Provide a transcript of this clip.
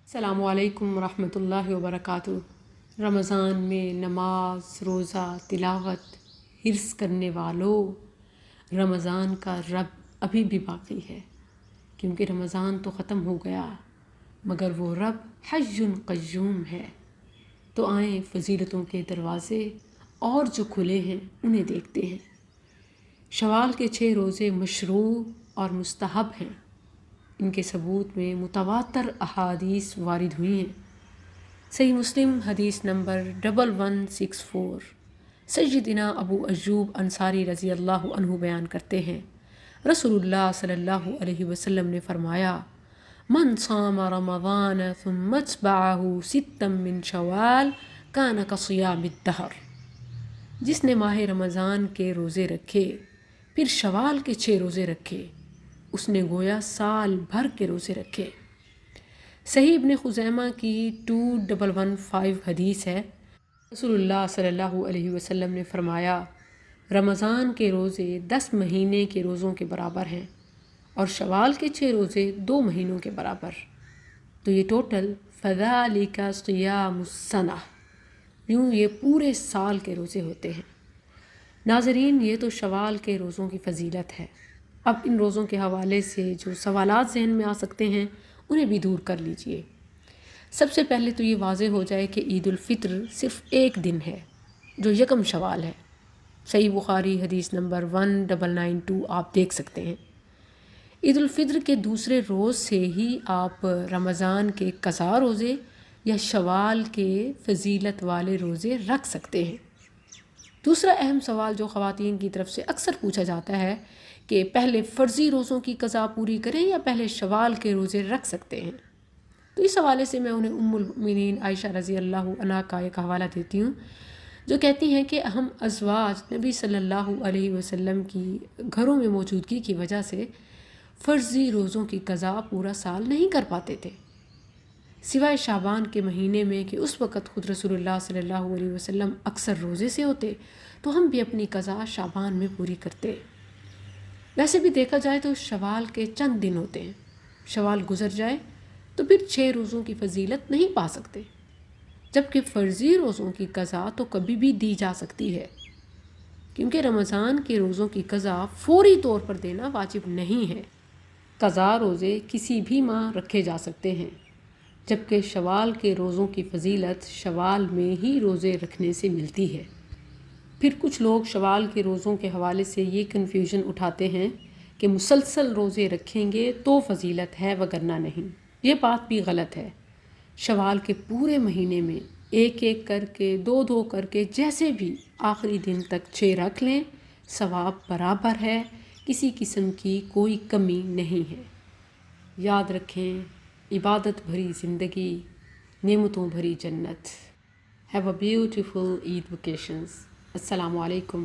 السلام علیکم ورحمۃ اللہ وبرکاتہ۔ رمضان میں نماز، روزہ، تلاوت، حرص کرنے والوں، رمضان کا رب ابھی بھی باقی ہے، کیونکہ رمضان تو ختم ہو گیا مگر وہ رب حی قیوم ہے۔ تو آئیں فضیلتوں کے دروازے اور جو کھلے ہیں انہیں دیکھتے ہیں۔ شوال کے 6 روزے مشروع اور مستحب ہیں۔ ان کے ثبوت میں متواتر احادیث وارد ہوئی ہیں۔ صحیح مسلم حدیث نمبر 1164 سیدنا ابو ایوب انصاری رضی اللہ عنہ بیان کرتے ہیں، رسول اللہ صلی اللہ علیہ وسلم نے فرمایا، من صام رمضان ثم اتبعہ ستا من شوال کان کصیام الدہر۔ جس نے ماہ رمضان کے روزے رکھے پھر شوال کے 6 روزے رکھے، اس نے گویا سال بھر کے روزے رکھے۔ صحیح ابن خزیمہ کی 2115 حدیث ہے، رسول اللہ صلی اللہ علیہ وسلم نے فرمایا، رمضان کے روزے 10 مہینے کے روزوں کے برابر ہیں اور شوال کے 6 روزے 2 مہینوں کے برابر، تو یہ ٹوٹل فذالک صیام السنہ، یوں یہ پورے سال کے روزے ہوتے ہیں۔ ناظرین، یہ تو شوال کے روزوں کی فضیلت ہے۔ اب ان روزوں کے حوالے سے جو سوالات ذہن میں آ سکتے ہیں انہیں بھی دور کر لیجئے۔ سب سے پہلے تو یہ واضح ہو جائے کہ عید الفطر صرف ایک دن ہے جو 1 شوال ہے۔ صحیح بخاری حدیث نمبر 1992 آپ دیکھ سکتے ہیں۔ عید الفطر کے دوسرے روز سے ہی آپ رمضان کے قضا روزے یا شوال کے فضیلت والے روزے رکھ سکتے ہیں۔ دوسرا اہم سوال جو خواتین کی طرف سے اکثر پوچھا جاتا ہے کہ پہلے فرضی روزوں کی قضا پوری کریں یا پہلے شوال کے روزے رکھ سکتے ہیں، تو اس حوالے سے میں انہیں ام المؤمنین عائشہ رضی اللہ عنہا کا ایک حوالہ دیتی ہوں، جو کہتی ہیں کہ ہم ازواج نبی صلی اللہ علیہ وسلم کی گھروں میں موجودگی کی وجہ سے فرضی روزوں کی قضا پورا سال نہیں کر پاتے تھے، سوائے شعبان کے مہینے میں کہ اس وقت خود رسول اللہ صلی اللہ علیہ وسلم اکثر روزے سے ہوتے تو ہم بھی اپنی قضا شعبان میں پوری کرتے۔ ویسے بھی دیکھا جائے تو شوال کے چند دن ہوتے ہیں، شوال گزر جائے تو پھر 6 روزوں کی فضیلت نہیں پا سکتے، جبکہ فرضی روزوں کی قضا تو کبھی بھی دی جا سکتی ہے، کیونکہ رمضان کے روزوں کی قضا فوری طور پر دینا واجب نہیں ہے۔ قضا روزے کسی بھی ماہ رکھے جا سکتے ہیں، جبکہ شوال کے روزوں کی فضیلت شوال میں ہی روزے رکھنے سے ملتی ہے۔ پھر کچھ لوگ شوال کے روزوں کے حوالے سے یہ کنفیوژن اٹھاتے ہیں کہ مسلسل روزے رکھیں گے تو فضیلت ہے وگرنہ نہیں۔ یہ بات بھی غلط ہے۔ شوال کے پورے مہینے میں 1 کر کے 2 کر کے جیسے بھی آخری دن تک 6 رکھ لیں، ثواب برابر ہے، کسی قسم کی کوئی کمی نہیں ہے۔ یاد رکھیں، عبادت بھری زندگی، نعمتوں بھری جنت۔ Have a beautiful Eid vacations. السلام علیکم۔